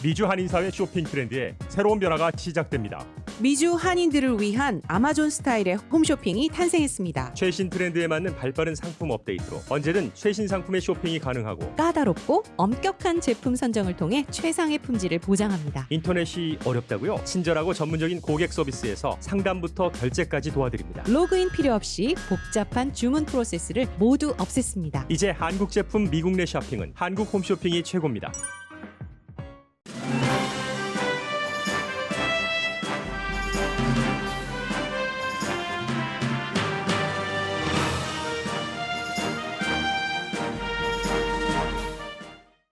미주 한인사회 쇼핑 트렌드에 새로운 변화가 시작됩니다. 미주 한인들을 위한 아마존 스타일의 홈쇼핑이 탄생했습니다. 최신 트렌드에 맞는 발빠른 상품 업데이트로 언제든 최신 상품의 쇼핑이 가능하고 까다롭고 엄격한 제품 선정을 통해 최상의 품질을 보장합니다. 인터넷이 어렵다고요? 친절하고 전문적인 고객 서비스에서 상담부터 결제까지 도와드립니다. 로그인 필요 없이 복잡한 주문 프로세스를 모두 없앴습니다. 이제 한국 제품 미국 내 쇼핑은 한국 홈쇼핑이 최고입니다.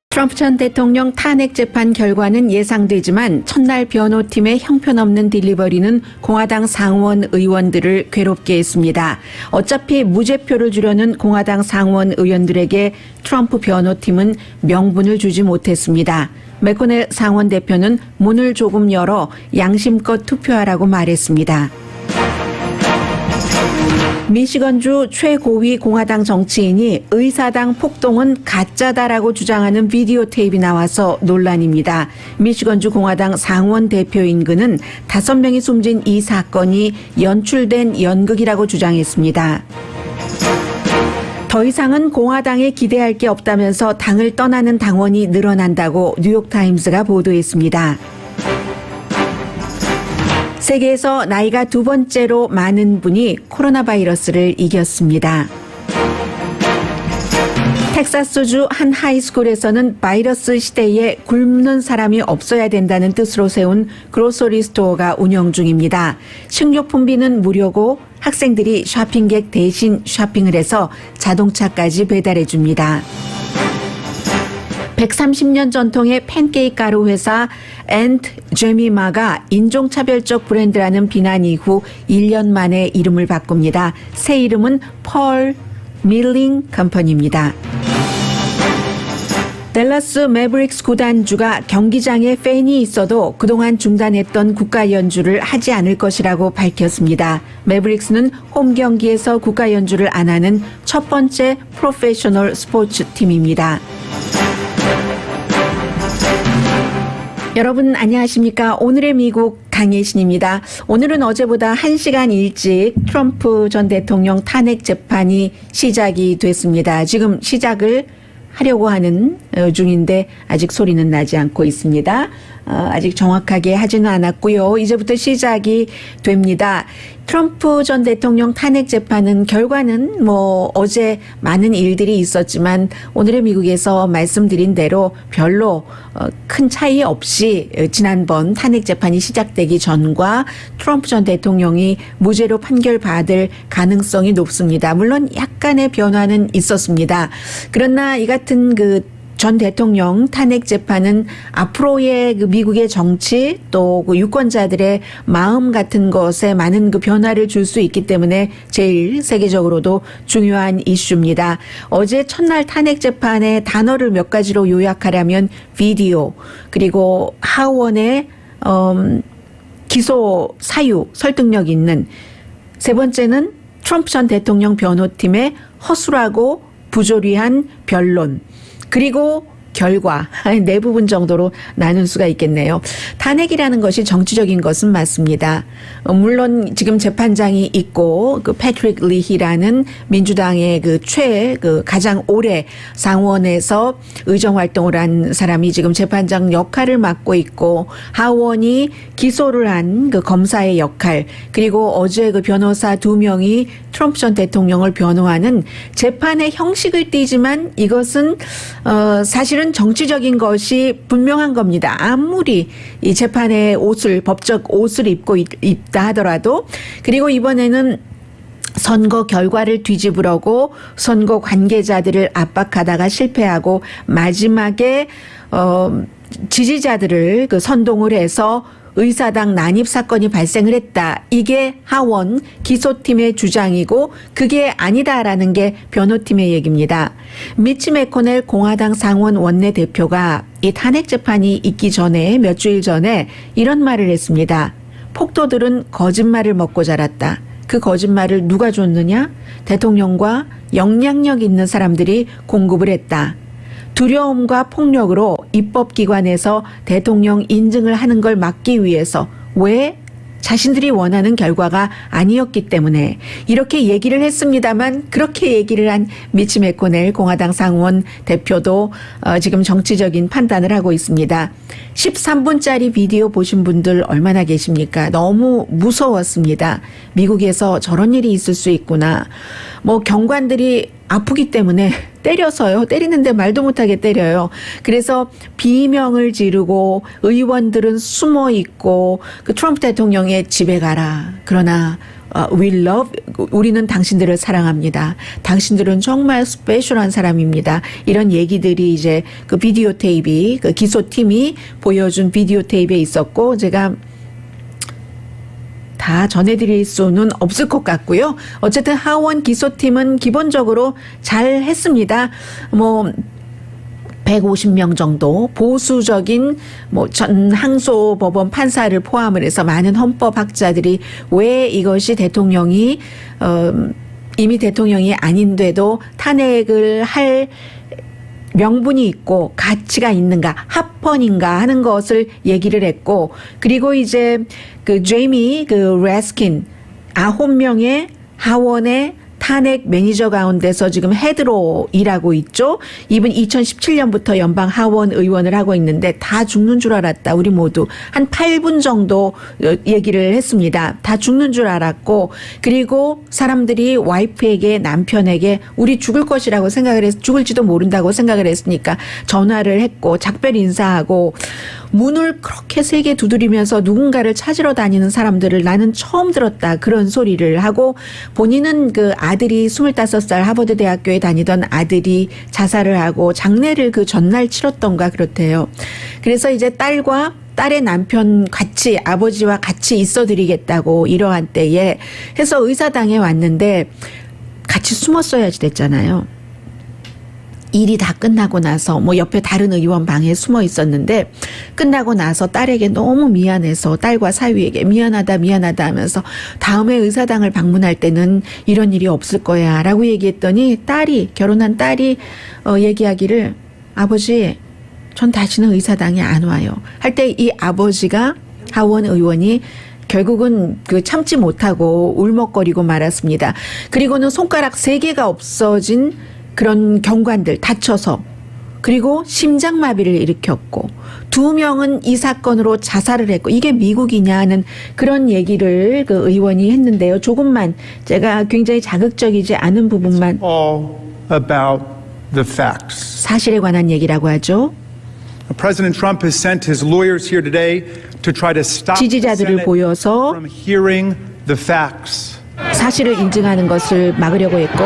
트럼프 전 대통령 탄핵 재판 결과는 예상되지만 첫날 변호팀의 형편없는 딜리버리는 공화당 상원 의원들을 괴롭게 했습니다. 어차피 무죄표를 주려는 공화당 상원 의원들에게 트럼프 변호팀은 명분을 주지 못했습니다. 맥코넬 상원 대표는 문을 조금 열어 양심껏 투표하라고 말했습니다. 미시건주 최고위 공화당 정치인이 의사당 폭동은 가짜다라고 주장하는 비디오 테이프가 나와서 논란입니다. 미시건주 공화당 상원 대표인 그는 5명이 숨진 이 사건이 연출된 연극이라고 주장했습니다. 더 이상은 공화당에 기대할 게 없다면서 당을 떠나는 당원이 늘어난다고 뉴욕타임스가 보도했습니다. 세계에서 나이가 두 번째로 많은 분이 코로나 바이러스를 이겼습니다. 텍사스주 한 하이스쿨에서는 바이러스 시대에 굶는 사람이 없어야 된다는 뜻으로 세운 그로서리 스토어가 운영 중입니다. 식료품비는 무료고 학생들이 쇼핑객 대신 쇼핑을 해서 자동차까지 배달해 줍니다. 130년 전통의 팬케이크 가루 회사 앤트 제미마가 인종차별적 브랜드라는 비난 이후 1년 만에 이름을 바꿉니다. 새 이름은 펄 밀링 컴퍼니입니다. 댈러스 매브릭스 구단주가 경기장에 팬이 있어도 그동안 중단했던 국가 연주를 하지 않을 것이라고 밝혔습니다. 매브릭스는 홈 경기에서 국가 연주를 안 하는 첫 번째 프로페셔널 스포츠 팀입니다. 여러분 안녕하십니까? 오늘의 미국 강예신입니다. 오늘은 어제보다 1시간 일찍 트럼프 전 대통령 탄핵 재판이 시작이 됐습니다. 지금 시작을 하려고 하는 중인데 아직 소리는 나지 않고 있습니다. 아직 정확하게 하지는 않았고요. 이제부터 시작이 됩니다. 트럼프 전 대통령 탄핵 재판은 결과는 어제 많은 일들이 있었지만 오늘의 미국에서 말씀드린 대로 별로 큰 차이 없이 지난번 탄핵 재판이 시작되기 전과 트럼프 전 대통령이 무죄로 판결받을 가능성이 높습니다. 물론 약간의 변화는 있었습니다. 그러나 이 같은 전 대통령 탄핵 재판은 앞으로의 미국의 정치 또 유권자들의 마음 같은 것에 많은 변화를 줄 수 있기 때문에 제일 세계적으로도 중요한 이슈입니다. 어제 첫날 탄핵 재판의 단어를 몇 가지로 요약하려면 비디오 그리고 하원의 기소 사유 설득력 있는 세 번째는 트럼프 전 대통령 변호팀의 허술하고 부조리한 변론 그리고 결과 네 부분 정도로 나눌 수가 있겠네요. 탄핵이라는 것이 정치적인 것은 맞습니다. 물론 지금 재판장이 있고 패트릭 리히라는 민주당의 가장 오래 상원에서 의정 활동을 한 사람이 지금 재판장 역할을 맡고 있고 하원이 기소를 한 검사의 역할 그리고 어제 변호사 2명이 트럼프 전 대통령을 변호하는 재판의 형식을 띠지만 이것은 사실은 정치적인 것이 분명한 겁니다. 아무리 이 재판의 법적 옷을 입고 있다 하더라도 그리고 이번에는 선거 결과를 뒤집으려고 선거 관계자들을 압박하다가 실패하고 마지막에 지지자들을 선동을 해서 의사당 난입 사건이 발생을 했다. 이게 하원 기소팀의 주장이고 그게 아니다라는 게 변호팀의 얘기입니다. 미치 맥코넬 공화당 상원 원내대표가 이 탄핵 재판이 있기 전에 몇 주일 전에 이런 말을 했습니다. 폭도들은 거짓말을 먹고 자랐다. 그 거짓말을 누가 줬느냐? 대통령과 영향력 있는 사람들이 공급을 했다. 두려움과 폭력으로 입법기관에서 대통령 인증을 하는 걸 막기 위해서 왜 자신들이 원하는 결과가 아니었기 때문에 이렇게 얘기를 했습니다만 그렇게 얘기를 한 미치 매코넬 공화당 상원 대표도 지금 정치적인 판단을 하고 있습니다. 13분짜리 비디오 보신 분들 얼마나 계십니까? 너무 무서웠습니다. 미국에서 저런 일이 있을 수 있구나. 뭐 경관들이 아프기 때문에 때려서요. 때리는데 말도 못하게 때려요. 그래서 비명을 지르고 의원들은 숨어 있고 그 트럼프 대통령의 집에 가라. 그러나 우리는 당신들을 사랑합니다. 당신들은 정말 스페셜한 사람입니다. 이런 얘기들이 이제 그 비디오 테이프, 그 기소팀이 보여준 비디오 테이프에 있었고 제가 다 전해드릴 수는 없을 것 같고요. 어쨌든 하원 기소팀은 기본적으로 잘 했습니다. 150명 정도 보수적인 전 항소법원 판사를 포함을 해서 많은 헌법학자들이 왜 이것이 대통령이 이미 대통령이 아닌데도 탄핵을 할 명분이 있고 가치가 있는가, 합헌인가 하는 것을 얘기를 했고, 그리고 이제 그 제이미 레스킨 9명의 하원의 탄핵 매니저 가운데서 지금 헤드로 일하고 있죠. 이분 2017년부터 연방 하원 의원을 하고 있는데 다 죽는 줄 알았다. 우리 모두 한 8분 정도 얘기를 했습니다. 다 죽는 줄 알았고, 그리고 사람들이 와이프에게 남편에게 우리 죽을 것이라고 생각을 죽을지도 모른다고 생각을 했으니까 전화를 했고 작별 인사하고 문을 그렇게 세게 두드리면서 누군가를 찾으러 다니는 사람들을 나는 처음 들었다. 그런 소리를 하고, 본인은 그 아들이 25살 하버드 대학교에 다니던 아들이 자살을 하고 장례를 그 전날 치렀던가 그렇대요. 그래서 이제 딸과 딸의 남편 같이 아버지와 같이 있어드리겠다고 이러한 때에 해서 의사당에 왔는데 같이 숨었어야지 됐잖아요. 일이 다 끝나고 나서 옆에 다른 의원 방에 숨어 있었는데 끝나고 나서 딸에게 너무 미안해서 딸과 사위에게 미안하다 하면서 다음에 의사당을 방문할 때는 이런 일이 없을 거야 라고 얘기했더니 결혼한 딸이 얘기하기를 아버지 전 다시는 의사당에 안 와요 할 때 이 아버지가 하원 의원이 결국은 참지 못하고 울먹거리고 말았습니다. 그리고는 손가락 3개가 없어진 그런 경관들 다쳐서, 그리고 심장마비를 일으켰고 2명은 이 사건으로 자살을 했고, 이게 미국이냐 하는 그런 얘기를 그 의원이 했는데요. 조금만 제가 굉장히 자극적이지 않은 부분만, all about the facts. 사실에 관한 얘기라고 하죠. President Trump has sent his lawyers here today to try to stop the 지지자들을 Senate 보여서 from hearing the facts. 사실을 인증하는 것을 막으려고 했고,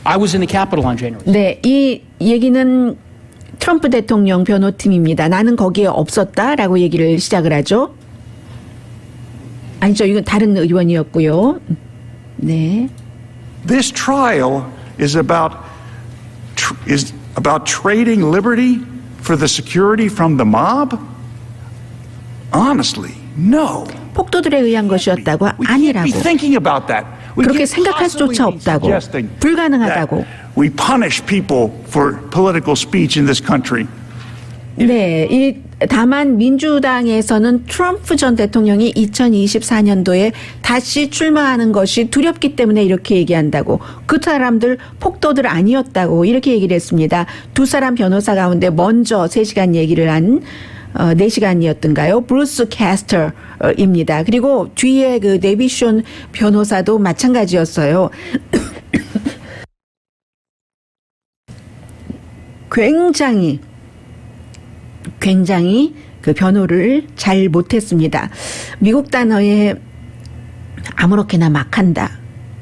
I was in the Capitol on January. 네, 이 얘기는 트럼프 대통령 변호팀입니다. 나는 거기에 없었다라고 얘기를 시작을 하죠. 아니죠, 이건 다른 의원이었고요. 네. This trial is about trading liberty for the security from the mob? Honestly, no. 폭도들에 의한 것이었다고? We can't 아니라고. be thinking about that. We 그렇게 can't 생각할 수조차 possibly be 없다고. suggesting 불가능하다고. that we punish people for political speech in this country. 네, 다만 민주당에서는 트럼프 전 대통령이 2024년도에 다시 출마하는 것이 두렵기 때문에 이렇게 얘기한다고, 그 사람들 폭도들 아니었다고 이렇게 얘기를 했습니다. 두 사람 변호사 가운데 먼저 3시간 얘기를 한 4시간이었던가요? 브루스 캐스터입니다. 그리고 뒤에 그 데비숀 변호사도 마찬가지였어요. 굉장히 그 변호를 잘 못했습니다. 미국 단어에 아무렇게나 막 한다.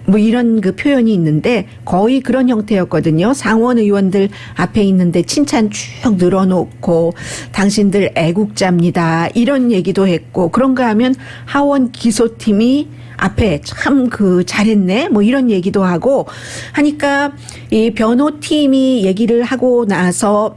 이런 그 표현이 있는데 거의 그런 형태였거든요. 상원 의원들 앞에 있는데 칭찬 쭉 늘어놓고 당신들 애국자입니다. 이런 얘기도 했고, 그런가 하면 하원 기소팀이 앞에 참 잘했네. 이런 얘기도 하고 하니까 이 변호팀이 얘기를 하고 나서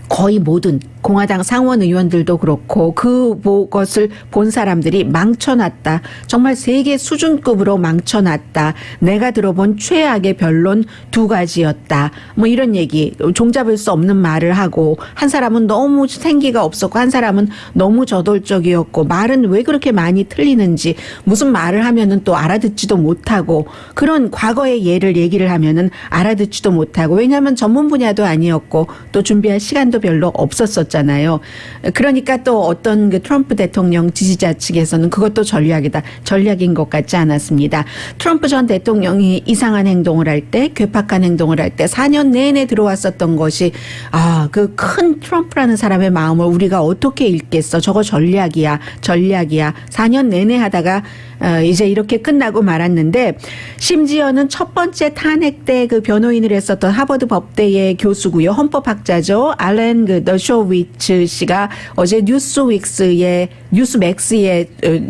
거의 모든 공화당 상원 의원들도 그렇고 그것을 본 사람들이 망쳐놨다. 정말 세계 수준급으로 망쳐놨다. 내가 들어본 최악의 변론 2가지였다. 뭐 이런 얘기, 종잡을 수 없는 말을 하고, 한 사람은 너무 생기가 없었고 한 사람은 너무 저돌적이었고, 말은 왜 그렇게 많이 틀리는지, 무슨 말을 하면은 또 알아듣지도 못하고, 그런 과거의 예를 얘기를 하면은 알아듣지도 못하고, 왜냐하면 전문 분야도 아니었고 또 준비할 시간도 별로 없었었잖아요. 그러니까 또 어떤 그 트럼프 대통령 지지자 측에서는 그것도 전략인 것 같지 않았습니다. 트럼프 전 대통령이 이상한 행동을 할 때, 괴팍한 행동을 할 때 4년 내내 들어왔었던 것이, 그 큰 트럼프라는 사람의 마음을 우리가 어떻게 읽겠어. 저거 전략이야. 4년 내내 하다가 이제 이렇게 끝나고 말았는데, 심지어는 첫 번째 탄핵 때 그 변호인을 했었던 하버드 법대의 교수고요. 헌법학자죠. 알렌 더쇼위츠 씨가 어제 뉴스맥스에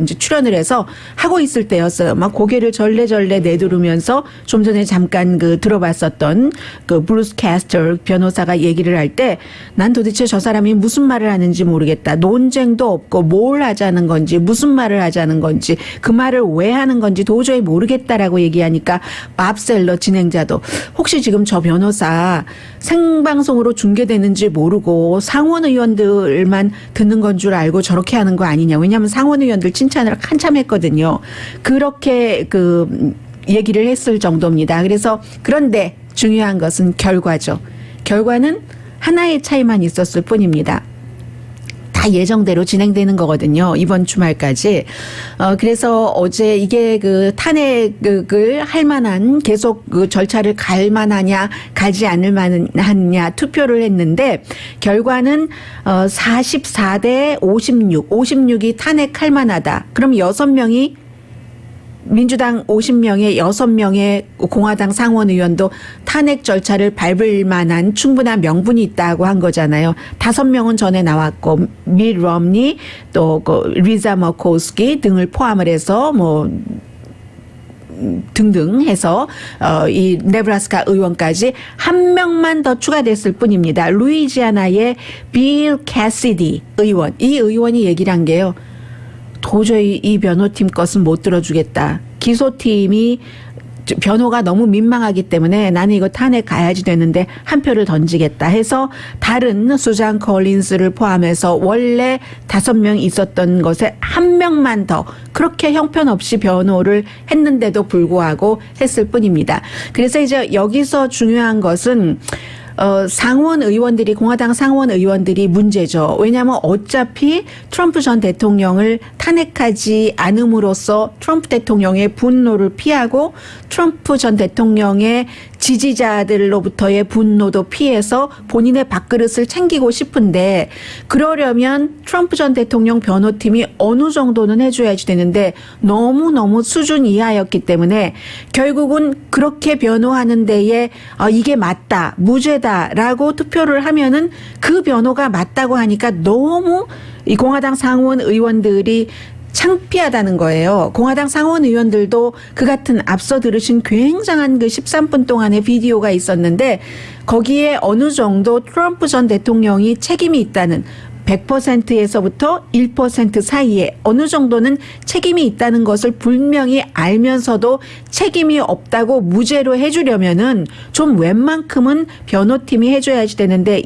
이제 출연을 해서 하고 있을 때였어요. 막 고개를 절레절레 내두르면서 좀 전에 잠깐 들어봤었던 그 브루스 캐스터 변호사가 얘기를 할 때, 난 도대체 저 사람이 무슨 말을 하는지 모르겠다. 논쟁도 없고 뭘 하자는 건지, 무슨 말을 하자는 건지, 그 말을 왜 하는 건지 도저히 모르겠다라고 얘기하니까 밥 셀러 진행자도, 혹시 지금 저 변호사 생방송으로 중계되는지 모르고 상원 의원들만 듣는 건 줄 알고 저렇게 하는 거 아니냐. 왜냐하면 상원 의원들 칭찬을 한참 했거든요. 그렇게 얘기를 했을 정도입니다. 그래서, 그런데 중요한 것은 결과죠. 결과는 하나의 차이만 있었을 뿐입니다. 다 예정대로 진행되는 거거든요. 이번 주말까지. 그래서 어제 이게 그 탄핵을 할 만한, 계속 그 절차를 갈 만하냐, 가지 않을 만하냐 투표를 했는데, 결과는 44대 56, 56이 탄핵할 만하다. 그럼 6명이, 민주당 50명에 6명의 공화당 상원 의원도 탄핵 절차를 밟을 만한 충분한 명분이 있다고 한 거잖아요. 5명은 전에 나왔고, 밋 럼니, 또 리자 머코스키 등을 포함을 해서 등등 해서 이 네브라스카 의원까지 한 명만 더 추가됐을 뿐입니다. 루이지아나의 빌 캐시디 의원, 이 의원이 얘기를 한 게요, 도저히 이 변호팀 것은 못 들어주겠다. 기소팀이 변호가 너무 민망하기 때문에 나는 이거 탄핵 가야지 되는데 한 표를 던지겠다 해서, 다른 수잔 콜린스를 포함해서 원래 5명 있었던 것에 한 명만 더 그렇게 형편없이 변호를 했는데도 불구하고 했을 뿐입니다. 그래서 이제 여기서 중요한 것은 상원 의원들이, 공화당 상원 의원들이 문제죠. 왜냐하면 어차피 트럼프 전 대통령을 탄핵하지 않음으로써 트럼프 대통령의 분노를 피하고 트럼프 전 대통령의 지지자들로부터의 분노도 피해서 본인의 밥그릇을 챙기고 싶은데, 그러려면 트럼프 전 대통령 변호팀이 어느 정도는 해줘야지 되는데 너무너무 수준 이하였기 때문에 결국은 그렇게 변호하는 데에 이게 맞다, 무죄다라고 투표를 하면은 그 변호가 맞다고 하니까 너무 이 공화당 상원 의원들이 창피하다는 거예요. 공화당 상원 의원들도 그 같은 앞서 들으신 굉장한 그 13분 동안의 비디오가 있었는데, 거기에 어느 정도 트럼프 전 대통령이 책임이 있다는, 100%에서부터 1% 사이에 어느 정도는 책임이 있다는 것을 분명히 알면서도 책임이 없다고 무죄로 해주려면은 좀 웬만큼은 변호팀이 해줘야지 되는데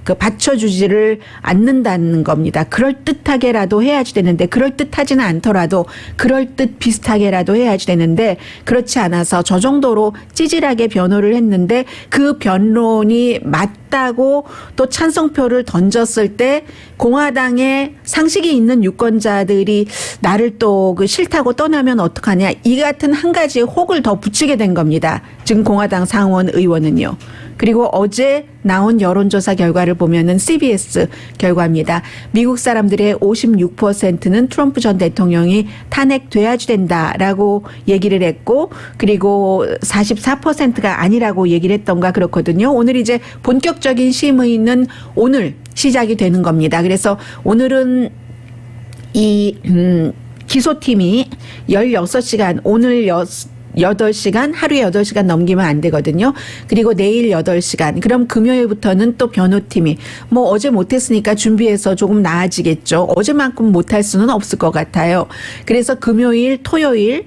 받쳐주지를 않는다는 겁니다. 그럴듯하게라도 해야지 되는데, 그럴듯하지는 않더라도 그럴듯 비슷하게라도 해야지 되는데, 그렇지 않아서 저 정도로 찌질하게 변호를 했는데, 그 변론이 맞다고 또 찬성표를 던졌을 때 공화당에 상식이 있는 유권자들이 나를 또 싫다고 떠나면 어떡하냐, 이 같은 한 가지 혹을 더 붙이게 된 겁니다. 지금 공화당 상원 의원은요. 그리고 어제 나온 여론조사 결과를 보면은 CBS 결과입니다. 미국 사람들의 56%는 트럼프 전 대통령이 탄핵돼야지 된다라고 얘기를 했고, 그리고 44%가 아니라고 얘기를 했던가 그렇거든요. 오늘 이제 본격적인 심의는 오늘 시작이 되는 겁니다. 그래서 오늘은 이 기소팀이 16시간, 오늘 8시간, 하루에 8시간 넘기면 안 되거든요. 그리고 내일 8시간. 그럼 금요일부터는 또 변호팀이 뭐 어제 못했으니까 준비해서 조금 나아지겠죠. 어제만큼 못할 수는 없을 것 같아요. 그래서 금요일, 토요일,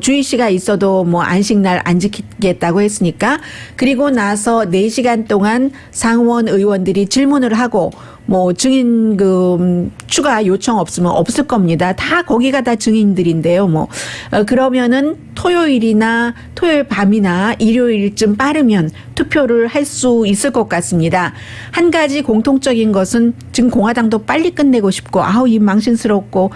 주의시가 있어도 뭐 안식날 안 지키겠다고 했으니까 그리고 나서 4시간 동안 상원 의원들이 질문을 하고 뭐 증인금 추가 요청 없으면 없을 겁니다. 다 거기가 다 증인들인데요. 뭐 그러면은 토요일이나 토요일 밤이나 일요일쯤 빠르면 투표를 할 수 있을 것 같습니다. 한 가지 공통적인 것은 지금 공화당도 빨리 끝내고 싶고 이 망신스럽고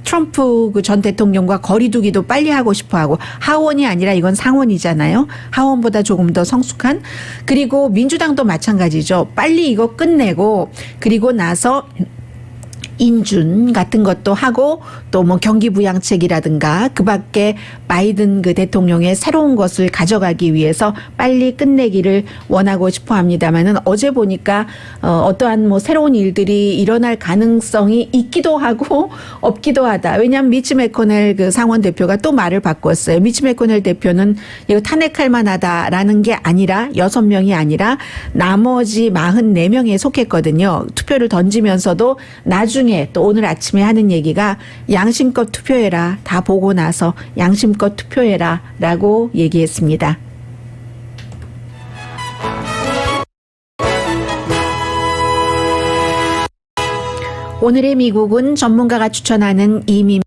트럼프 그 전 대통령과 거리두기도 빨리 하고 싶어하고 하원이 아니라 이건 상원이잖아요. 하원보다 조금 더 성숙한. 그리고 민주당도 마찬가지죠. 빨리 이거 끝내고 그리고 나서 인준 같은 것도 하고 또 뭐 경기부양책이라든가 그밖에 바이든 그 대통령의 새로운 것을 가져가기 위해서 빨리 끝내기를 원하고 싶어 합니다만은 어제 보니까 어떠한 뭐 새로운 일들이 일어날 가능성이 있기도 하고 없기도 하다. 왜냐하면 미치 매코넬 그 상원 대표가 또 말을 바꿨어요. 미치 매코넬 대표는 이거 탄핵할 만하다라는 게 아니라 6명이 아니라 나머지 44명에 속했거든요. 투표를 던지면서도 나중에 또 오늘 아침에 하는 얘기가 양심껏 투표해라. 다 보고 나서 양심껏 투표해라 라고 얘기했습니다. 오늘의 미국은 전문가가 추천하는 이민법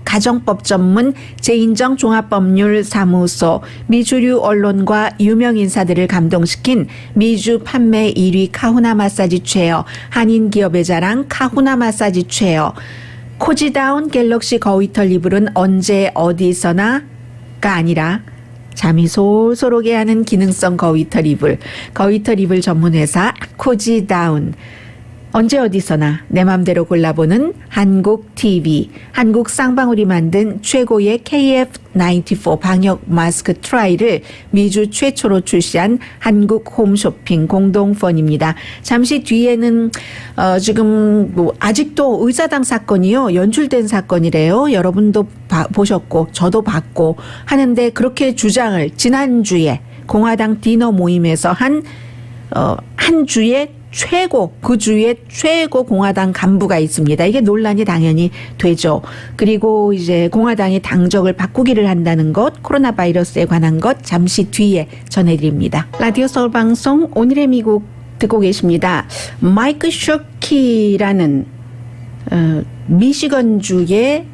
가정법 전문 재인정 종합법률사무소 미주류 언론과 유명 인사들을 감동시킨 미주 판매 1위 카후나 마사지 체어 한인 기업의 자랑 카후나 마사지 체어 코지다운 갤럭시 거위털 이불은 언제 어디서나가 아니라 잠이 솔솔 오게 하는 기능성 거위털 이불 전문회사 코지다운 언제 어디서나 내 맘대로 골라보는 한국 TV, 한국 쌍방울이 만든 최고의 KF94 방역 마스크 트라이를 미주 최초로 출시한 한국 홈쇼핑 공동펀입니다. 잠시 뒤에는 지금 뭐 아직도 의사당 사건이요. 연출된 사건이래요. 여러분도 보셨고 저도 봤고 하는데 그렇게 주장을 지난주에 공화당 디너 모임에서 한 주에 그 주에 최고 공화당 간부가 있습니다. 이게 논란이 당연히 되죠. 그리고 이제 공화당이 당적을 바꾸기를 한다는 것, 코로나 바이러스에 관한 것 잠시 뒤에 전해드립니다. 라디오 서울 방송 오늘의 미국 듣고 계십니다. 마이크 쇼키라는 미시건주의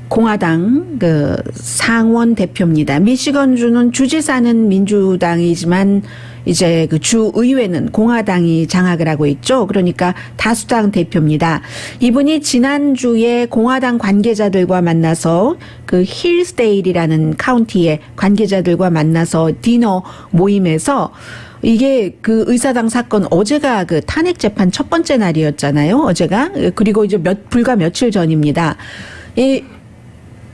공화당 그 상원 대표입니다. 미시건주는 주지사는 민주당이지만 이제 그 주 의회는 공화당이 장악을 하고 있죠. 그러니까 다수당 대표입니다. 이분이 지난주에 공화당 관계자들과 만나서 그 힐스데일이라는 카운티의 관계자들과 만나서 디너 모임에서 이게 그 의사당 사건 어제가 그 탄핵 재판 첫 번째 날이었잖아요. 어제가. 그리고 이제 불과 며칠 전입니다.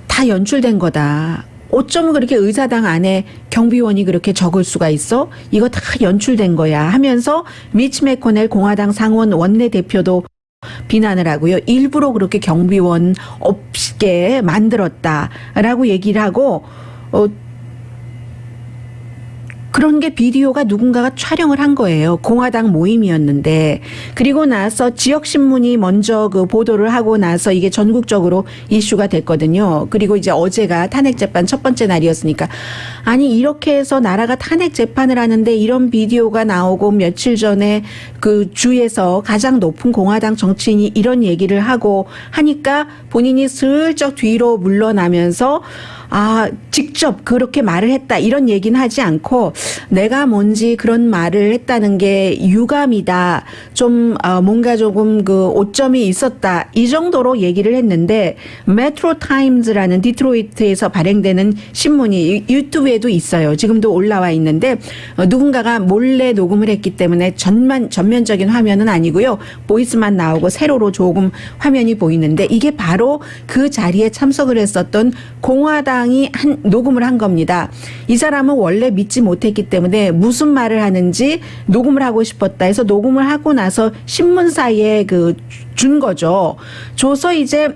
다 연출된 거다. 어쩜 그렇게 의사당 안에 경비원이 그렇게 적을 수가 있어? 이거 다 연출된 거야 하면서 미치 매코넬 공화당 상원 원내대표도 비난을 하고요. 일부러 그렇게 경비원 없게 만들었다라고 얘기를 하고 그런 게 비디오가 누군가가 촬영을 한 거예요. 공화당 모임이었는데 그리고 나서 지역신문이 먼저 그 보도를 하고 나서 이게 전국적으로 이슈가 됐거든요. 그리고 이제 어제가 탄핵재판 첫 번째 날이었으니까 아니 이렇게 해서 나라가 탄핵재판을 하는데 이런 비디오가 나오고 며칠 전에 그 주에서 가장 높은 공화당 정치인이 이런 얘기를 하고 하니까 본인이 슬쩍 뒤로 물러나면서 직접 그렇게 말을 했다 이런 얘기는 하지 않고 내가 뭔지 그런 말을 했다는 게 유감이다. 좀 뭔가 조금 그 오점이 있었다. 이 정도로 얘기를 했는데 메트로 타임즈라는 디트로이트에서 발행되는 신문이 유튜브에도 있어요. 지금도 올라와 있는데 누군가가 몰래 녹음을 했기 때문에 전면적인 화면은 아니고요. 보이스만 나오고 세로로 조금 화면이 보이는데 이게 바로 그 자리에 참석을 했었던 공화당이 녹음을 한 겁니다. 이 사람은 원래 믿지 못했기 때문에 무슨 말을 하는지 녹음을 하고 싶었다 해서 녹음을 하고 나서 신문사에 준 거죠. 줘서 이제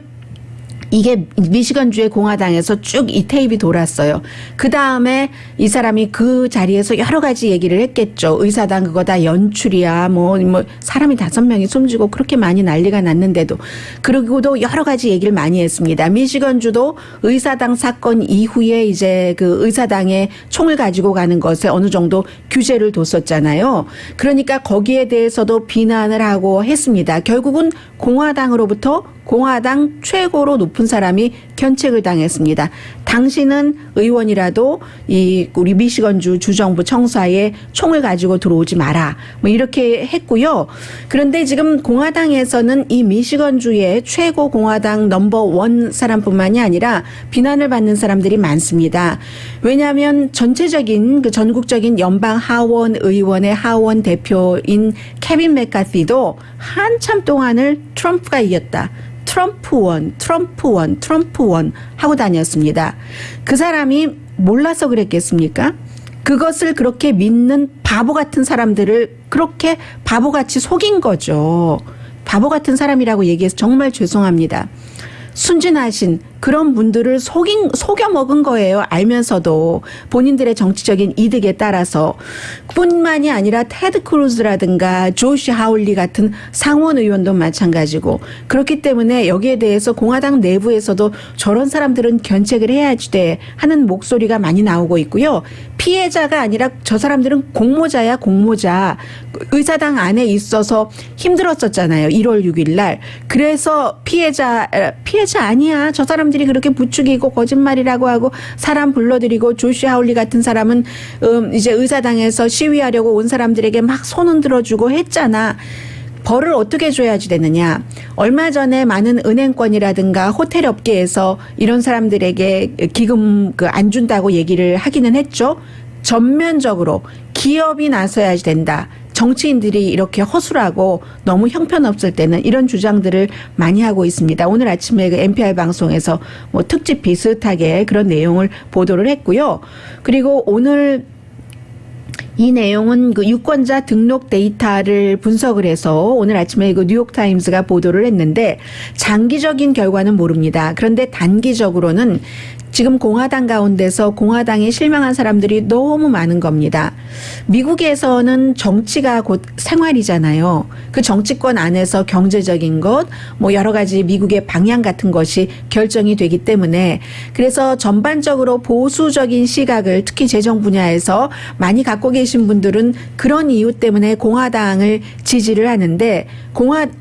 이게 미시건주의 공화당에서 쭉 이 테이프이 돌았어요. 그 다음에 이 사람이 그 자리에서 여러 가지 얘기를 했겠죠. 의사당 그거 다 연출이야. 뭐 사람이 5명이 숨지고 그렇게 많이 난리가 났는데도. 그리고도 여러 가지 얘기를 많이 했습니다. 미시건주도 의사당 사건 이후에 이제 그 의사당에 총을 가지고 가는 것에 어느 정도 규제를 뒀었잖아요. 그러니까 거기에 대해서도 비난을 하고 했습니다. 결국은 공화당으로부터 공화당 최고로 높은 사람이 견책을 당했습니다. 당신은 의원이라도 우리 미시건주 주정부 청사에 총을 가지고 들어오지 마라. 뭐 이렇게 했고요. 그런데 지금 공화당에서는 이 미시건주의 최고 공화당 넘버 1 사람뿐만이 아니라 비난을 받는 사람들이 많습니다. 왜냐하면 전체적인 그 전국적인 연방 하원 의원의 하원 대표인 케빈 맥카티도 한참 동안을 트럼프가 이겼다. 트럼프 원 하고 다녔습니다. 그 사람이 몰라서 그랬겠습니까? 그것을 그렇게 믿는 바보 같은 사람들을 그렇게 바보같이 속인 거죠. 바보 같은 사람이라고 얘기해서 정말 죄송합니다. 순진하신 그런 분들을 속여 먹은 거예요. 알면서도 본인들의 정치적인 이득에 따라서. 뿐만이 아니라 테드 크루즈라든가 조시 하울리 같은 상원 의원도 마찬가지고. 그렇기 때문에 여기에 대해서 공화당 내부에서도 저런 사람들은 견책을 해야지 돼 하는 목소리가 많이 나오고 있고요. 피해자가 아니라 저 사람들은 공모자야 공모자. 의사당 안에 있어서 힘들었었잖아요. 1월 6일 날. 그래서 피해자 아니야. 저 사람들이 그렇게 부추기고 거짓말이라고 하고 사람 불러들이고 조시 하울리 같은 사람은 이제 의사당에서 시위하려고 온 사람들에게 막 손 흔들어주고 했잖아. 벌을 어떻게 줘야지 되느냐. 얼마 전에 많은 은행권이라든가 호텔 업계에서 이런 사람들에게 기금 안 준다고 얘기를 하기는 했죠. 전면적으로 기업이 나서야지 된다. 정치인들이 이렇게 허술하고 너무 형편없을 때는 이런 주장들을 많이 하고 있습니다. 오늘 아침에 그 NPR 방송에서 뭐 특집 비슷하게 그런 내용을 보도를 했고요. 그리고 오늘 이 내용은 그 유권자 등록 데이터를 분석을 해서 오늘 아침에 그 뉴욕타임스가 보도를 했는데 장기적인 결과는 모릅니다. 그런데 단기적으로는 지금 공화당 가운데서 공화당에 실망한 사람들이 너무 많은 겁니다. 미국에서는 정치가 곧 생활이잖아요. 그 정치권 안에서 경제적인 것, 뭐 여러 가지 미국의 방향 같은 것이 결정이 되기 때문에 그래서 전반적으로 보수적인 시각을 특히 재정 분야에서 많이 갖고 계신 분들은 그런 이유 때문에 공화당을 지지를 하는데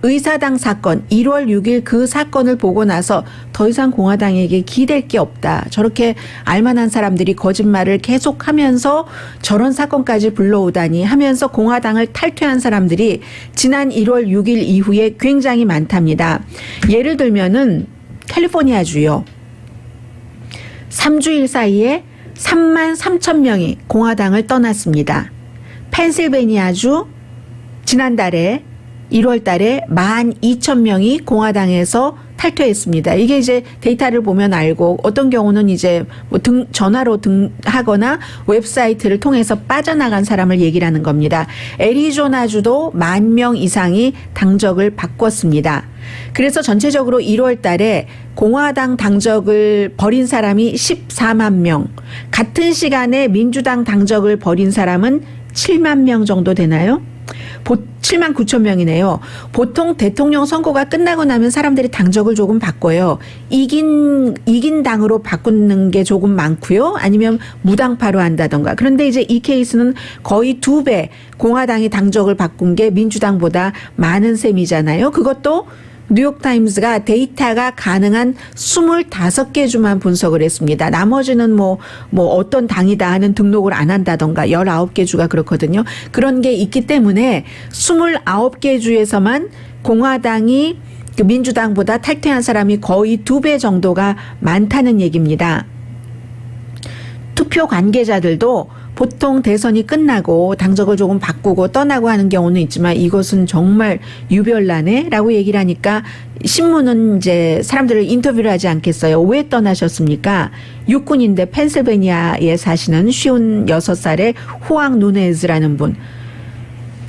의사당 사건 1월 6일 그 사건을 보고 나서 더 이상 공화당에게 기댈 게 없다. 저렇게 알만한 사람들이 거짓말을 계속하면서 저런 사건까지 불러오다니 하면서 공화당을 탈퇴한 사람들이 지난 1월 6일 이후에 굉장히 많답니다. 예를 들면은 캘리포니아주요. 3주일 사이에 3만 3천 명이 공화당을 떠났습니다. 펜실베니아주 지난달에 1월 달에 12,000명이 공화당에서 탈퇴했습니다. 이게 이제 데이터를 보면 알고 어떤 경우는 이제 뭐 전화로 하거나 웹사이트를 통해서 빠져나간 사람을 얘기를 하는 겁니다. 애리조나주도 10,000명 이상이 당적을 바꿨습니다. 그래서 전체적으로 1월 달에 공화당 당적을 버린 사람이 14만 명, 같은 시간에 민주당 당적을 버린 사람은 7만 명 정도 되나요? 7만 9천 명이네요. 보통 대통령 선거가 끝나고 나면 사람들이 당적을 조금 바꿔요. 이긴 당으로 바꾸는 게 조금 많고요. 아니면 무당파로 한다던가. 그런데 이제 이 케이스는 거의 2배 공화당이 당적을 바꾼 게 민주당보다 많은 셈이잖아요. 그것도 뉴욕타임스가 데이터가 가능한 25개 주만 분석을 했습니다. 나머지는 뭐 어떤 당이다 하는 등록을 안 한다던가 19개 주가 그렇거든요. 그런 게 있기 때문에 29개 주에서만 공화당이 그 민주당보다 탈퇴한 사람이 거의 2배 정도가 많다는 얘기입니다. 투표 관계자들도 보통 대선이 끝나고 당적을 조금 바꾸고 떠나고 하는 경우는 있지만 이것은 정말 유별나네라고 얘기를 하니까 신문은 이제 사람들을 인터뷰를 하지 않겠어요. 왜 떠나셨습니까? 육군인데 펜실베니아에 사시는 56살의 후앙 누네즈라는 분.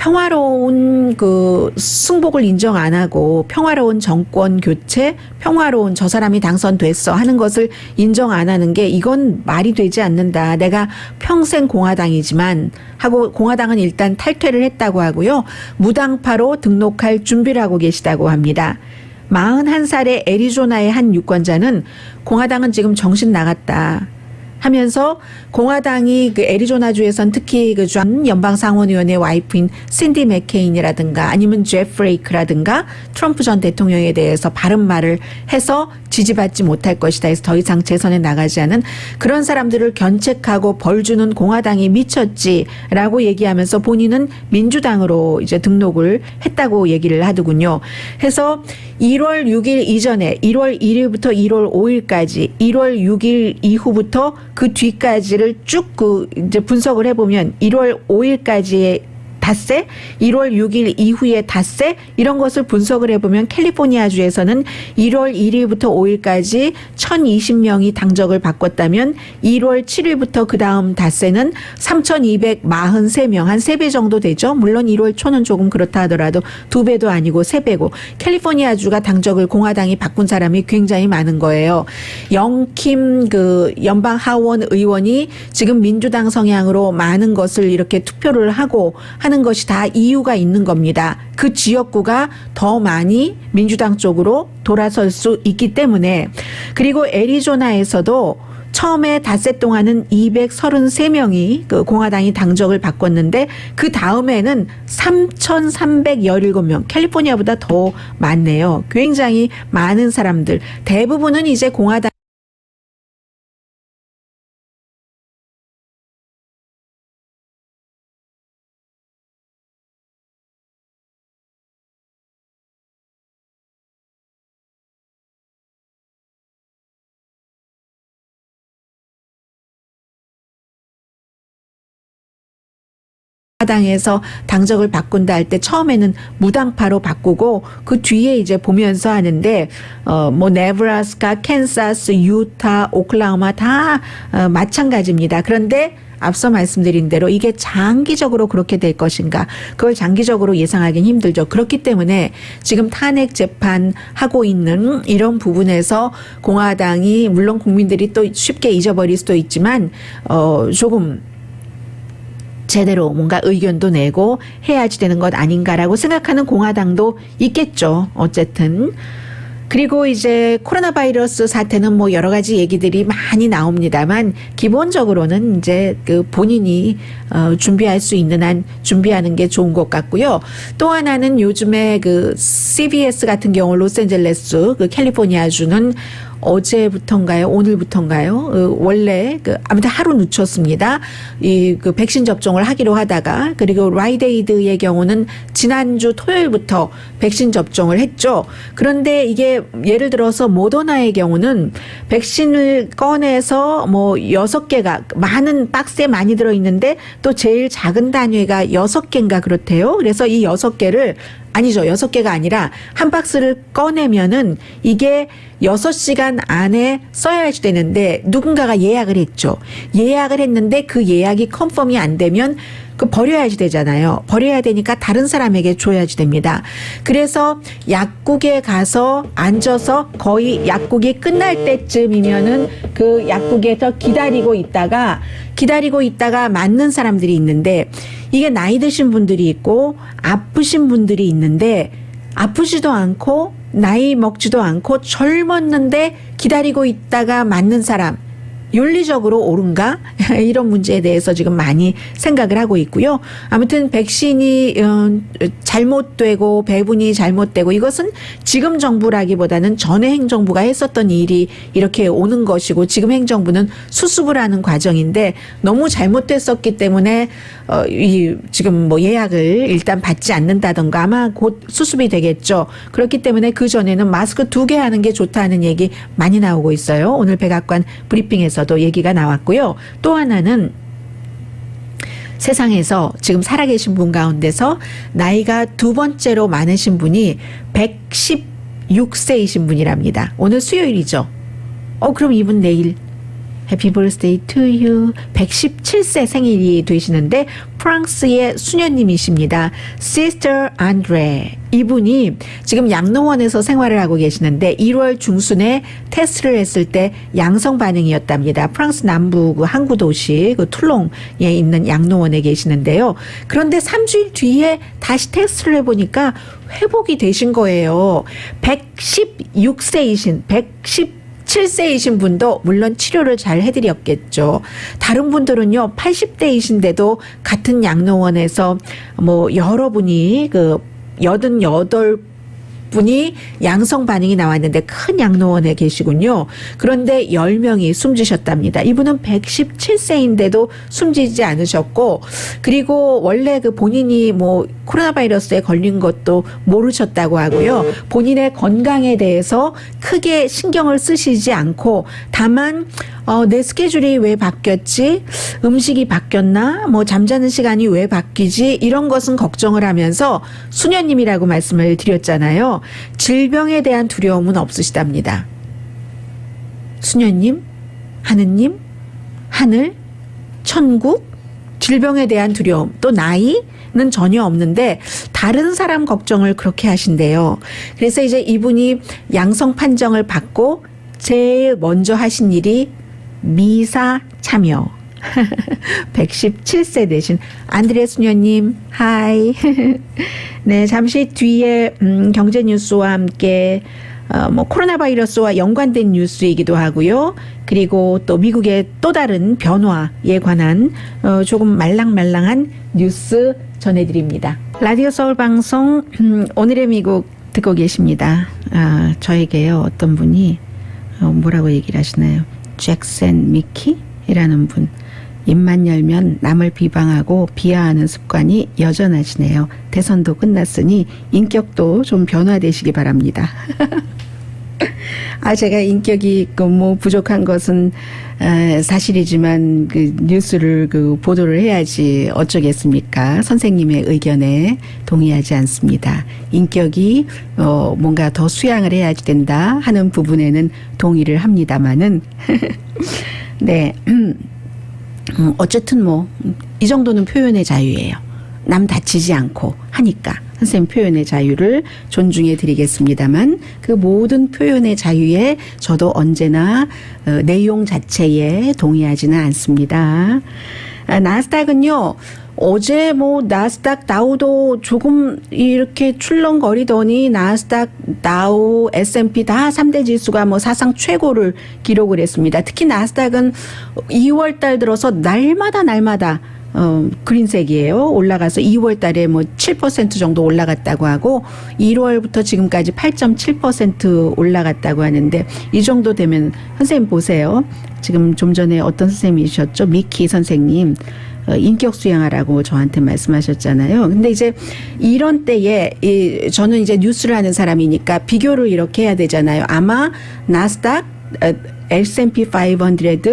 평화로운 그 승복을 인정 안 하고 평화로운 정권 교체, 평화로운 저 사람이 당선됐어 하는 것을 인정 안 하는 게 이건 말이 되지 않는다. 내가 평생 공화당이지만 하고 공화당은 일단 탈퇴를 했다고 하고요. 무당파로 등록할 준비를 하고 계시다고 합니다. 41살의 애리조나의 한 유권자는 공화당은 지금 정신 나갔다 하면서 공화당이 그 애리조나주에선 특히 그 전 연방상원의원의 와이프인 신디 맥케인이라든가 아니면 제프레이크라든가 트럼프 전 대통령에 대해서 바른 말을 해서 지지받지 못할 것이다 해서 더 이상 재선에 나가지 않은 그런 사람들을 견책하고 벌 주는 공화당이 미쳤지라고 얘기하면서 본인은 민주당으로 이제 등록을 했다고 얘기를 하더군요. 해서 1월 6일 이전에 1월 1일부터 1월 5일까지 1월 6일 이후부터 그 뒤까지를 쭉 그 이제 분석을 해보면 1월 5일까지의 닷새, 1월 6일 이후의 닷새 이런 것을 분석을 해보면 캘리포니아주에서는 1월 1일부터 5일까지 1,020명이 당적을 바꿨다면 1월 7일부터 그 다음 닷새는 3,243명, 한 3배 정도 되죠. 물론 1월 초는 조금 그렇다 하더라도 2배도 아니고 3배고 캘리포니아주가 당적을 공화당이 바꾼 사람이 굉장히 많은 거예요. 영킴 그 연방 하원 의원이 지금 민주당 성향으로 많은 것을 이렇게 투표를 하고 하는 것이 다 이유가 있는 겁니다. 그 지역구가 더 많이 민주당 쪽으로 돌아설 수 있기 때문에. 그리고 애리조나에서도 처음에 닷새 동안은 233명이 그 공화당이 당적을 바꿨는데 그 다음에는 3,317명, 캘리포니아보다 더 많네요. 굉장히 많은 사람들. 대부분은 이제 공화당 당에서 당적을 바꾼다 할 때 처음에는 무당파로 바꾸고 그 뒤에 이제 보면서 하는데 뭐 네브라스카, 캔사스, 유타, 오클라호마 다 마찬가지입니다. 그런데 앞서 말씀드린 대로 이게 장기적으로 그렇게 될 것인가 그걸 장기적으로 예상하기는 힘들죠. 그렇기 때문에 지금 탄핵 재판하고 있는 이런 부분에서 공화당이 물론 국민들이 또 쉽게 잊어버릴 수도 있지만 조금 제대로 뭔가 의견도 내고 해야지 되는 것 아닌가라고 생각하는 공화당도 있겠죠. 어쨌든. 그리고 이제 코로나 바이러스 사태는 뭐 여러 가지 얘기들이 많이 나옵니다만 기본적으로는 이제 그 본인이 준비할 수 있는 한 준비하는 게 좋은 것 같고요. 또 하나는 요즘에 그 CBS 같은 경우 로스앤젤레스 그 캘리포니아주는 어제부터인가요? 오늘부터인가요? 원래 아무튼 하루 늦췄습니다. 그 백신 접종을 하기로 하다가 그리고 라이데이드의 경우는 지난주 토요일부터 백신 접종을 했죠. 그런데 이게 예를 들어서 모더나의 경우는 백신을 꺼내서 뭐 6개가 많은 박스에 많이 들어있는데 또 제일 작은 단위가 6개인가 그렇대요. 그래서 이 6개를 아니죠. 6개가 아니라 한 박스를 꺼내면은 이게 6시간 안에 써야지 되는데 누군가가 예약을 했죠. 예약을 했는데 그 예약이 컨펌이 안 되면 그 버려야지 되잖아요. 버려야 되니까 다른 사람에게 줘야지 됩니다. 그래서 약국에 가서 앉아서 거의 약국이 끝날 때쯤이면은 그 약국에서 기다리고 있다가 맞는 사람들이 있는데 이게 나이 드신 분들이 있고 아프신 분들이 있는데 아프지도 않고 나이 먹지도 않고 젊었는데 기다리고 있다가 맞는 사람 윤리적으로 옳은가? 이런 문제에 대해서 지금 많이 생각을 하고 있고요. 아무튼 백신이 잘못되고 배분이 잘못되고 이것은 지금 정부라기보다는 전에 행정부가 했었던 일이 이렇게 오는 것이고 지금 행정부는 수습을 하는 과정인데 너무 잘못됐었기 때문에 지금 뭐 예약을 일단 받지 않는다던가 아마 곧 수습이 되겠죠. 그렇기 때문에 그 전에는 마스크 2개 하는 게 좋다는 얘기 많이 나오고 있어요. 오늘 백악관 브리핑에서도 얘기가 나왔고요. 또 하나는 세상에서 지금 살아계신 분 가운데서 나이가 두 번째로 많으신 분이 116세이신 분이랍니다. 오늘 수요일이죠. 그럼 이분 내일 Happy birthday to you. 117세 생일이 되시는데 프랑스의 수녀님이십니다. Sister Andre. 이분이 지금 양로원에서 생활을 하고 계시는데 1월 중순에 테스트를 했을 때 양성 반응이었답니다. 프랑스 남부 그 항구 도시 그 툴롱에 있는 양로원에 계시는데요. 그런데 3주일 뒤에 다시 테스트를 해보니까 회복이 되신 거예요. 117세이신 분도 물론 치료를 잘 해드렸겠죠. 다른 분들은요 80대이신데도 같은 양로원에서 뭐 여러분이 그 88분이 양성 반응이 나왔는데 큰 양로원에 계시군요. 그런데 10명이 숨지셨답니다. 이분은 117세인데도 숨지지 않으셨고, 그리고 원래 그 본인이 뭐 코로나 바이러스에 걸린 것도 모르셨다고 하고요. 본인의 건강에 대해서 크게 신경을 쓰시지 않고 다만 내 스케줄이 왜 바뀌었지? 음식이 바뀌었나? 뭐 잠자는 시간이 왜 바뀌지? 이런 것은 걱정을 하면서 수녀님이라고 말씀을 드렸잖아요. 질병에 대한 두려움은 없으시답니다. 수녀님, 하느님, 하늘, 천국, 질병에 대한 두려움, 또 나이는 전혀 없는데 다른 사람 걱정을 그렇게 하신대요. 그래서 이제 이분이 양성 판정을 받고 제일 먼저 하신 일이 미사 참여. 117세 되신 안드레 수녀님, 하이. 네, 잠시 뒤에 경제 뉴스와 함께 뭐 코로나 바이러스와 연관된 뉴스이기도 하고요. 그리고 또 미국의 또 다른 변화에 관한 조금 말랑말랑한 뉴스 전해드립니다. 라디오 서울 방송 오늘의 미국 듣고 계십니다. 저에게요 어떤 분이 뭐라고 얘기를 하시나요? 잭슨 미키라는 분. 입만 열면 남을 비방하고 비하하는 습관이 여전하시네요. 대선도 끝났으니 인격도 좀 변화되시기 바랍니다. 제가 인격이 뭐 부족한 것은 사실이지만 그 뉴스를 그 보도를 해야지 어쩌겠습니까? 선생님의 의견에 동의하지 않습니다. 인격이 뭔가 더 수양을 해야지 된다 하는 부분에는 동의를 합니다마는 네. 어쨌든 뭐 이 정도는 표현의 자유예요. 남 다치지 않고 하니까 선생님 표현의 자유를 존중해 드리겠습니다만 그 모든 표현의 자유에 저도 언제나 내용 자체에 동의하지는 않습니다. 나스닥은요. 어제 뭐 나스닥 다우도 조금 이렇게 출렁거리더니 나스닥 다우 S&P 다 3대 지수가 뭐 사상 최고를 기록을 했습니다. 특히 나스닥은 2월 달 들어서 날마다 그린색이에요. 올라가서 2월 달에 뭐 7% 정도 올라갔다고 하고 1월부터 지금까지 8.7% 올라갔다고 하는데 이 정도 되면 선생님 보세요. 지금 좀 전에 어떤 선생님이셨죠? 미키 선생님. 인격 수양하라고 저한테 말씀하셨잖아요. 근데 이제 이런 때에 저는 이제 뉴스를 하는 사람이니까 비교를 이렇게 해야 되잖아요. 아마 나스닥 S&P 500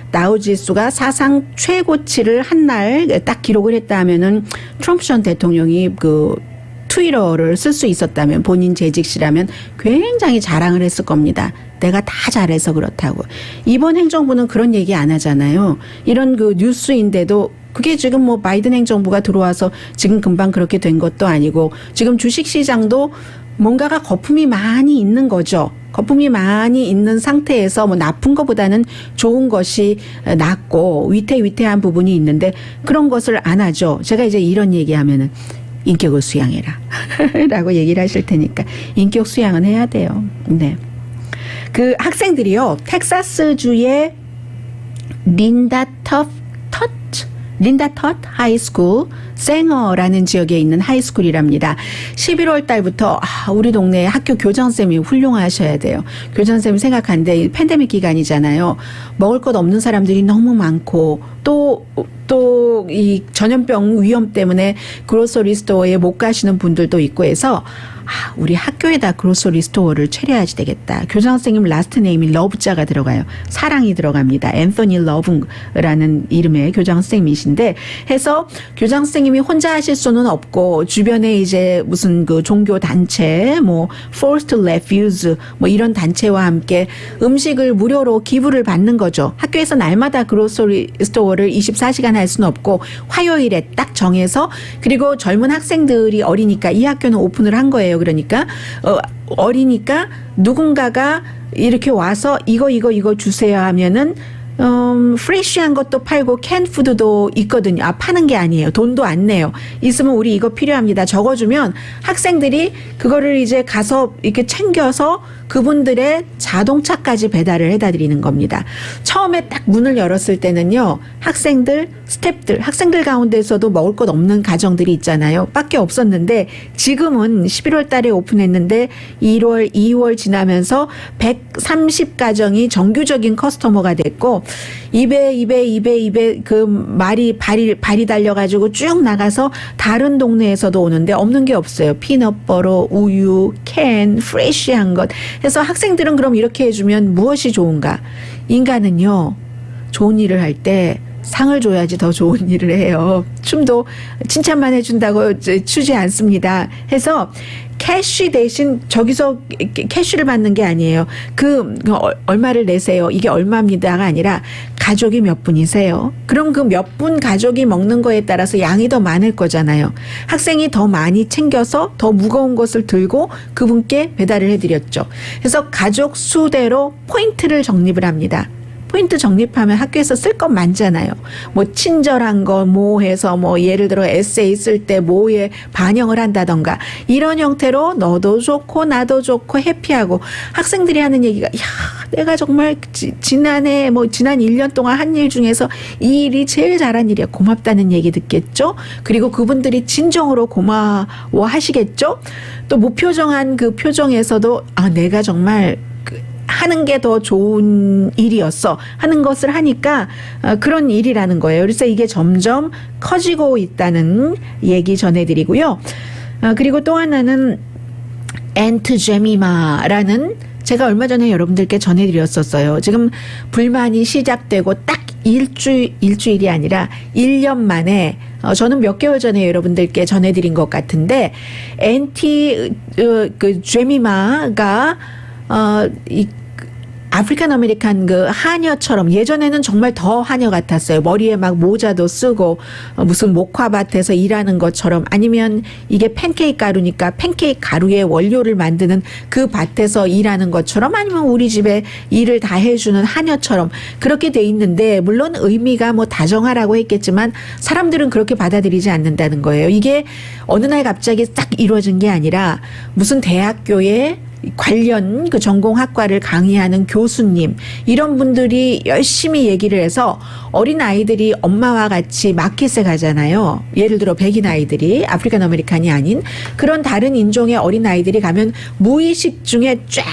다우 지수가 사상 최고치를 한 날 딱 기록을 했다 하면은 트럼프 전 대통령이 그 트위터를 쓸 수 있었다면 본인 재직시라면 굉장히 자랑을 했을 겁니다. 내가 다 잘해서 그렇다고. 이번 행정부는 그런 얘기 안 하잖아요. 이런 그 뉴스인데도 그게 지금 뭐 바이든 행정부가 들어와서 지금 금방 그렇게 된 것도 아니고 지금 주식시장도 뭔가가 거품이 많이 있는 거죠. 거품이 많이 있는 상태에서 뭐 나쁜 것보다는 좋은 것이 낫고 위태위태한 부분이 있는데 그런 것을 안 하죠. 제가 이제 이런 얘기하면은 인격을 수양해라 라고 얘기를 하실 테니까 인격 수양은 해야 돼요. 네. 그 학생들이요. 텍사스주의 린다 텄 하이스쿨 생어라는 지역에 있는 하이스쿨이랍니다. 11월 달부터 우리 동네 학교 교장선생님이 훌륭하셔야 돼요. 교장선생님 생각하는데 팬데믹 기간이잖아요. 먹을 것 없는 사람들이 너무 많고 또 이 전염병 위험 때문에 그로서리 스토어에 못 가시는 분들도 있고 해서 우리 학교에다 그로서리 스토어를 차려야지 되겠다. 교장 선생님 라스트 네임이 러브자가 들어가요. 사랑이 들어갑니다. 앤서니 러브라는 이름의 교장 선생님이신데 해서 교장 선생님이 혼자 하실 수는 없고 주변에 이제 무슨 그 종교 단체 뭐 Forced Refuse 뭐 이런 단체와 함께 음식을 무료로 기부를 받는 거죠. 학교에서 날마다 그로서리 스토어를 24시간 할 수는 없고 화요일에 딱 정해서 그리고 젊은 학생들이 어리니까 이 학교는 오픈을 한 거예요. 그러니까 어리니까 누군가가 이렇게 와서 이거 주세요 하면은 프레쉬한 것도 팔고 캔푸드도 있거든요. 파는 게 아니에요. 돈도 안 내요. 있으면 우리 이거 필요합니다. 적어주면 학생들이 그거를 이제 가서 이렇게 챙겨서 그분들의 자동차까지 배달을 해다 드리는 겁니다. 처음에 딱 문을 열었을 때는요. 학생들, 스태프들, 학생들 가운데서도 먹을 것 없는 가정들이 있잖아요. 밖에 없었는데 지금은 11월 달에 오픈했는데 1월, 2월 지나면서 130가정이 정규적인 커스터머가 됐고 입에 그 발이 달려가지고 쭉 나가서 다른 동네에서도 오는데 없는 게 없어요. 피넛버터, 우유, 캔, 프레쉬한 것. 해서 학생들은 그럼 이렇게 해주면 무엇이 좋은가? 인간은요, 좋은 일을 할 때 상을 줘야지 더 좋은 일을 해요. 춤도 칭찬만 해준다고 추지 않습니다. 해서 캐쉬 대신 저기서 캐쉬를 받는 게 아니에요. 얼마를 내세요. 이게 얼마입니다가 아니라 가족이 몇 분이세요. 그럼 그 몇 분 가족이 먹는 거에 따라서 양이 더 많을 거잖아요. 학생이 더 많이 챙겨서 더 무거운 것을 들고 그분께 배달을 해드렸죠. 그래서 가족 수대로 포인트를 적립을 합니다. 포인트 적립하면 학교에서 쓸 것 많잖아요. 뭐 친절한 거 뭐 해서 뭐 예를 들어 에세이 쓸 때 뭐에 반영을 한다던가 이런 형태로 너도 좋고 나도 좋고 해피하고 학생들이 하는 얘기가 야 내가 정말 지난 1년 동안 한 일 중에서 이 일이 제일 잘한 일이야. 고맙다는 얘기 듣겠죠. 그리고 그분들이 진정으로 고마워하시겠죠. 또 무표정한 그 표정에서도 내가 정말 하는 게 더 좋은 일이었어 하는 것을 하니까 그런 일이라는 거예요. 그래서 이게 점점 커지고 있다는 얘기 전해드리고요. 그리고 또 하나는 앤트 제미마라는 제가 얼마 전에 여러분들께 전해드렸었어요. 지금 불만이 시작되고 딱 일주일이 아니라 1년 만에 저는 몇 개월 전에 여러분들께 전해드린 것 같은데 그 제미마가 아프리칸 아메리칸 그 하녀처럼 예전에는 정말 더 하녀 같았어요. 머리에 막 모자도 쓰고 무슨 목화밭에서 일하는 것처럼 아니면 이게 팬케이크 가루니까 팬케이크 가루의 원료를 만드는 그 밭에서 일하는 것처럼 아니면 우리 집에 일을 다 해주는 하녀처럼 그렇게 돼 있는데 물론 의미가 뭐 다정하라고 했겠지만 사람들은 그렇게 받아들이지 않는다는 거예요. 이게 어느 날 갑자기 딱 이루어진 게 아니라 무슨 대학교에 관련 그 전공학과를 강의하는 교수님 이런 분들이 열심히 얘기를 해서 어린 아이들이 엄마와 같이 마켓에 가잖아요. 예를 들어 백인 아이들이 아프리칸 아메리칸이 아닌 그런 다른 인종의 어린 아이들이 가면 무의식 중에 쫙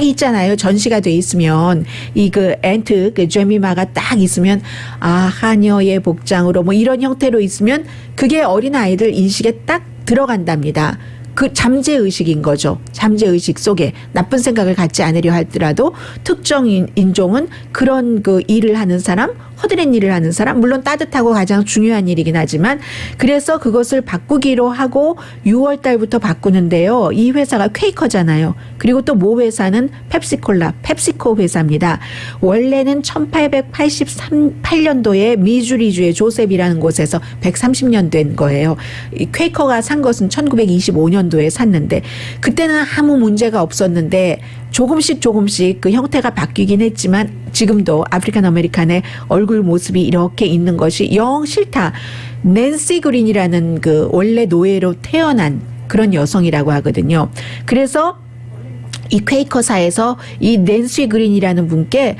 있잖아요. 전시가 돼 있으면 이 그 앤트 그 제미마가 딱 있으면 하녀의 복장으로 뭐 이런 형태로 있으면 그게 어린 아이들 인식에 딱 들어간답니다. 그 잠재의식인 거죠. 잠재의식 속에 나쁜 생각을 갖지 않으려 하더라도 특정 인종은 그런 그 일을 하는 사람, 허드렛 일을 하는 사람, 물론 따뜻하고 가장 중요한 일이긴 하지만 그래서 그것을 바꾸기로 하고 6월 달부터 바꾸는데요. 이 회사가 퀘이커잖아요. 그리고 또 모 회사는 펩시코 회사입니다. 원래는 1888년도에 미주리주의 조셉이라는 곳에서 130년 된 거예요. 이 퀘이커가 산 것은 1925년도에 샀는데 그때는 아무 문제가 없었는데 조금씩 그 형태가 바뀌긴 했지만 지금도 아프리칸 아메리칸의 얼굴 모습이 이렇게 있는 것이 영 싫다. 낸시 그린이라는 그 원래 노예로 태어난 그런 여성이라고 하거든요. 그래서 이 퀘이커사에서 이 낸시 그린이라는 분께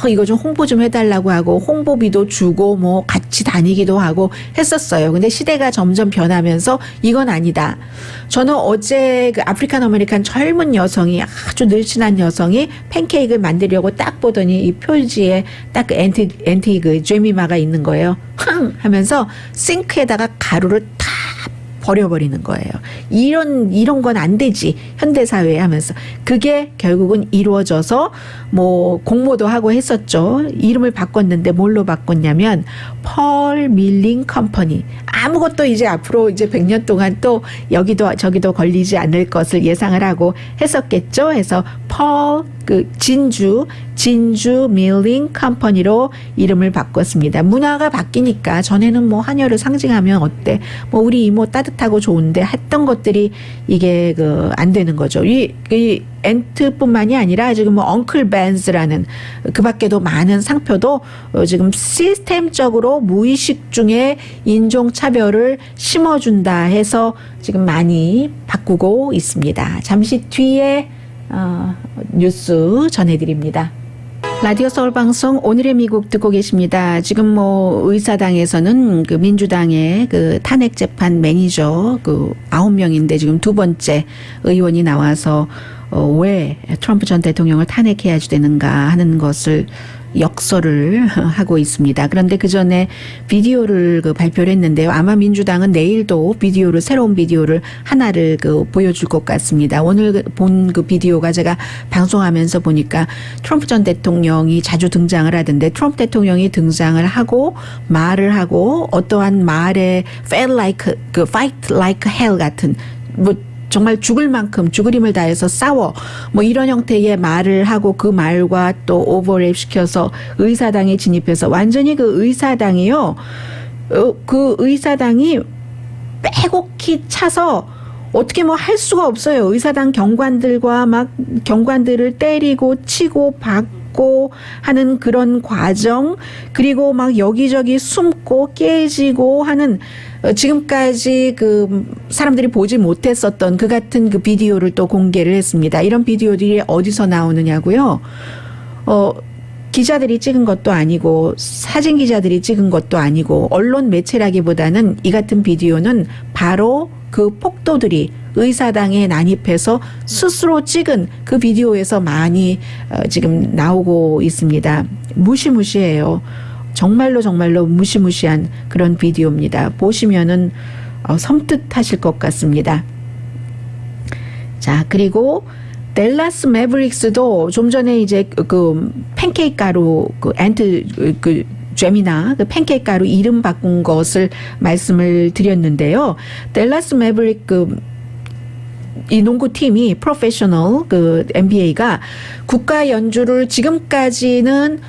이거 좀 홍보 좀 해달라고 하고 홍보비도 주고 뭐 같이 다니기도 하고 했었어요. 근데 시대가 점점 변하면서 이건 아니다. 저는 어제 그 아프리칸 아메리칸 젊은 여성이 아주 늘씬한 여성이 팬케이크를 만들려고 딱 보더니 이 표지에 딱 그 앤티그 제미마가 있는 거예요. 흥 하면서 싱크에다가 가루를 탁 버려버리는 거예요. 이런 건 안 되지. 현대사회에 하면서. 그게 결국은 이루어져서 뭐 공모도 하고 했었죠. 이름을 바꿨는데 뭘로 바꿨냐면 펄 밀링 컴퍼니. 아무것도 이제 앞으로 이제 100년 동안 또 여기도 저기도 걸리지 않을 것을 예상을 하고 했었겠죠. 해서 펄 그 진주 밀링 컴퍼니로 이름을 바꿨습니다. 문화가 바뀌니까 전에는 뭐 한여를 상징하면 어때? 뭐 우리 이모 따뜻하고 좋은데 했던 것들이 이게 그 안 되는 거죠. 이 엔트뿐만이 아니라 지금 뭐 엉클 벤스라는 그 밖에도 많은 상표도 지금 시스템적으로 무의식 중에 인종차별을 심어준다 해서 지금 많이 바꾸고 있습니다. 잠시 뒤에 뉴스 전해드립니다. 라디오 서울방송 오늘의 미국 듣고 계십니다. 지금 뭐 의사당에서는 그 민주당의 그 탄핵 재판 매니저 그 9명인데 지금 두 번째 의원이 나와서 왜 트럼프 전 대통령을 탄핵해야지 되는가 하는 것을 역설을 하고 있습니다. 그런데 그 전에 비디오를 그 발표를 했는데요. 아마 민주당은 내일도 새로운 비디오를 하나를 그 보여줄 것 같습니다. 오늘 본 그 비디오가 제가 방송하면서 보니까 트럼프 전 대통령이 자주 등장을 하던데 트럼프 대통령이 등장을 하고 말을 하고 어떠한 말에 fight like hell 같은 뭐 정말 죽을 만큼 죽을 힘을 다해서 싸워 뭐 이런 형태의 말을 하고 그 말과 또 오버랩 시켜서 의사당에 진입해서 완전히 그 의사당이요. 그 의사당이 빼곡히 차서 어떻게 뭐 할 수가 없어요. 의사당 경관들과 막 경관들을 때리고 치고 박고 하는 그런 과정 그리고 막 여기저기 숨고 깨지고 하는 지금까지 그 사람들이 보지 못했었던 그 같은 그 비디오를 또 공개를 했습니다. 이런 비디오들이 어디서 나오느냐고요? 기자들이 찍은 것도 아니고 사진 기자들이 찍은 것도 아니고 언론 매체라기보다는 이 같은 비디오는 바로 그 폭도들이 의사당에 난입해서 스스로 찍은 그 비디오에서 많이 지금 나오고 있습니다. 무시무시해요. 정말로 무시무시한 그런 비디오입니다. 보시면은 섬뜩하실 것 같습니다. 자, 그리고 댈러스 매버릭스도 좀 전에 이제 그 팬케이크 가루 제미나 그 팬케이크 가루 이름 바꾼 것을 말씀을 드렸는데요. 댈러스 매버릭 이 농구팀이 프로페셔널 그 NBA가 국가 연주를 지금까지는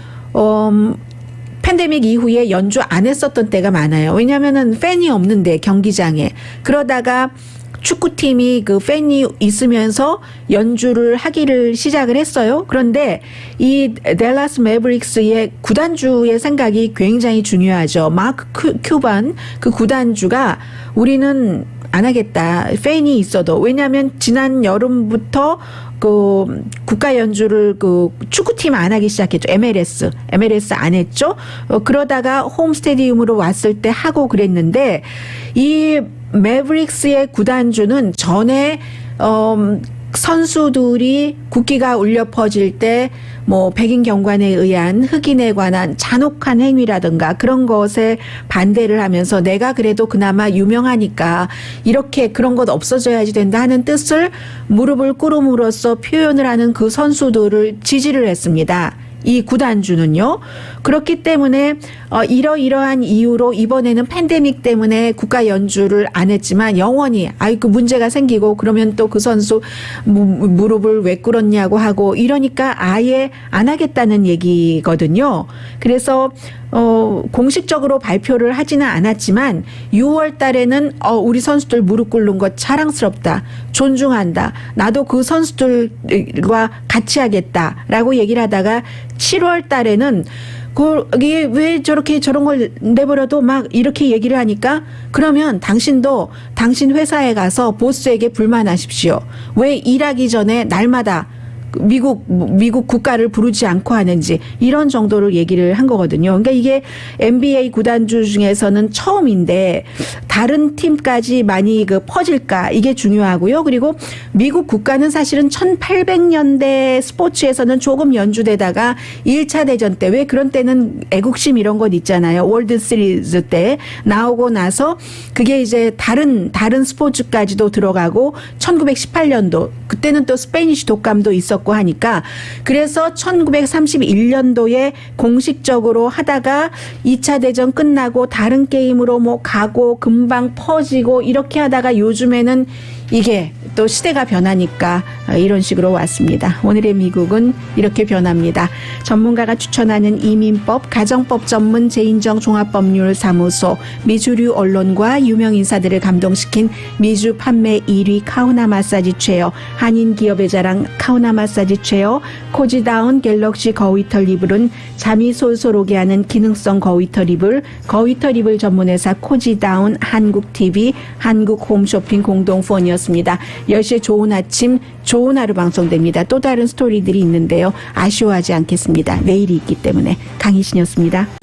팬데믹 이후에 연주 안 했었던 때가 많아요. 왜냐하면은 팬이 없는데 경기장에 그러다가 축구팀이 그 팬이 있으면서 연주를 하기를 시작을 했어요. 그런데 이 댈러스 매버릭스의 구단주의 생각이 굉장히 중요하죠. 마크 큐반 그 구단주가 우리는 안 하겠다. 팬이 있어도. 왜냐하면 지난 여름부터 그 국가 연주를 그 축구팀 안 하기 시작했죠. MLS 안 했죠. 그러다가 홈 스테디움으로 왔을 때 하고 그랬는데 이 매버릭스의 구단주는 전에 선수들이 국기가 울려 퍼질 때 뭐 백인 경관에 의한 흑인에 관한 잔혹한 행위라든가 그런 것에 반대를 하면서 내가 그래도 그나마 유명하니까 이렇게 그런 것 없어져야지 된다 하는 뜻을 무릎을 꿇음으로써 표현을 하는 그 선수들을 지지를 했습니다. 이 구단주는요. 그렇기 때문에 이러이러한 이유로 이번에는 팬데믹 때문에 국가 연주를 안 했지만 영원히 그 문제가 생기고 그러면 또 그 선수 무릎을 왜 꿇었냐고 하고 이러니까 아예 안 하겠다는 얘기거든요. 그래서 공식적으로 발표를 하지는 않았지만 6월 달에는 우리 선수들 무릎 꿇는 것 자랑스럽다. 존중한다. 나도 그 선수들과 같이 하겠다라고 얘기를 하다가 7월 달에는 거기에 왜 저렇게 저런 걸 내버려도 막 이렇게 얘기를 하니까 그러면 당신도 당신 회사에 가서 보스에게 불만하십시오. 왜 일하기 전에 날마다 미국 국가를 부르지 않고 하는지 이런 정도로 얘기를 한 거거든요. 그러니까 이게 NBA 구단주 중에서는 처음인데 다른 팀까지 많이 퍼질까 이게 중요하고요. 그리고 미국 국가는 사실은 1800년대 스포츠에서는 조금 연주되다가 1차 대전 때 왜 그런 때는 애국심 이런 것 있잖아요. 월드 시리즈 때 나오고 나서 그게 이제 다른 스포츠까지도 들어가고 1918년도 그때는 또 스페니쉬 독감도 있었고 하니까 그래서 1931년도에 공식적으로 하다가 2차 대전 끝나고 다른 게임으로 뭐 가고 금방 퍼지고 이렇게 하다가 요즘에는 이게 또 시대가 변하니까 이런 식으로 왔습니다. 오늘의 미국은 이렇게 변합니다. 전문가가 추천하는 이민법, 가정법 전문 재인정 종합법률사무소, 미주류 언론과 유명 인사들을 감동시킨 미주 판매 1위 카우나 마사지 체어, 한인 기업의 자랑 카우나 마사지 체어, 코지다운 갤럭시 거위털 이불은 잠이 솔솔 오게 하는 기능성 거위털 이불, 거위털 이불 전문회사 코지다운, 한국TV, 한국홈쇼핑 공동후원이었습니다. 10시에 좋은 아침, 좋은 하루 방송됩니다. 또 다른 스토리들이 있는데요. 아쉬워하지 않겠습니다. 내일이 있기 때문에. 강희신이었습니다.